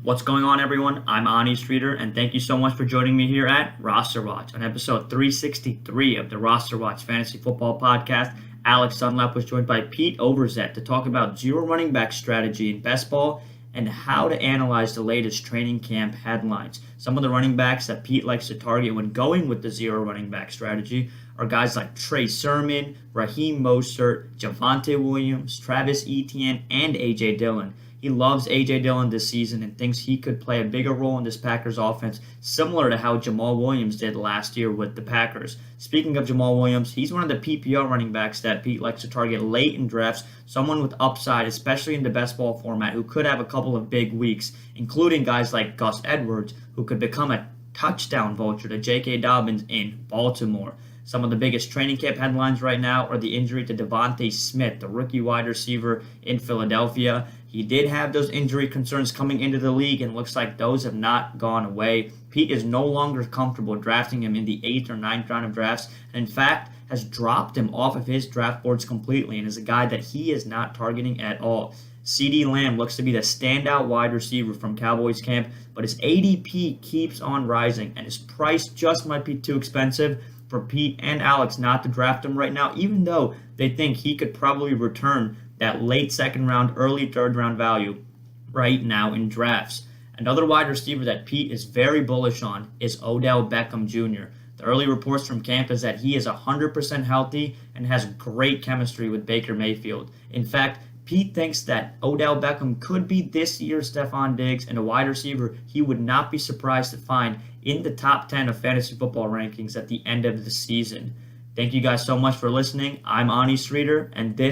What's going on, everyone? I'm Sridhar, and thank you so much for joining me here at RosterWatch. On episode 363 of the RosterWatch Fantasy Football podcast, Alex Dunlap was joined by Pete Overzet to talk about zero running back strategy in best ball and how to analyze the latest training camp headlines. Some of the running backs that Pete likes to target when going with the zero running back strategy are guys like Trey Sermon, Raheem Mostert, Javonte Williams, Travis Etienne, and A.J. Dillon. He loves A.J. Dillon this season and thinks he could play a bigger role in this Packers offense, similar to how Jamal Williams did last year with the Packers. Speaking of Jamal Williams, he's one of the PPR running backs that Pete likes to target late in drafts, someone with upside, especially in the best ball format, who could have a couple of big weeks, including guys like Gus Edwards, who could become a touchdown vulture to J.K. Dobbins in Baltimore. Some of the biggest training camp headlines right now are the injury to Devontae Smith, the rookie wide receiver in Philadelphia. He did have those injury concerns coming into the league, and looks like those have not gone away. Pete is no longer comfortable drafting him in the 8th or 9th round of drafts, and in fact has dropped him off of his draft boards completely and is a guy that he is not targeting at all. CeeDee Lamb looks to be the standout wide receiver from Cowboys camp, but his ADP keeps on rising, and his price just might be too expensive for Pete and Alex not to draft him right now, even though they think he could probably return that late second round, early third round value right now in drafts. Another wide receiver that Pete is very bullish on is Odell Beckham Jr. The early reports from camp is that he is 100% healthy and has great chemistry with Baker Mayfield. In fact, Pete thinks that Odell Beckham could be this year's Stefon Diggs, and a wide receiver he would not be surprised to find in the top 10 of fantasy football rankings at the end of the season. Thank you guys so much for listening. I'm Sridhar, and this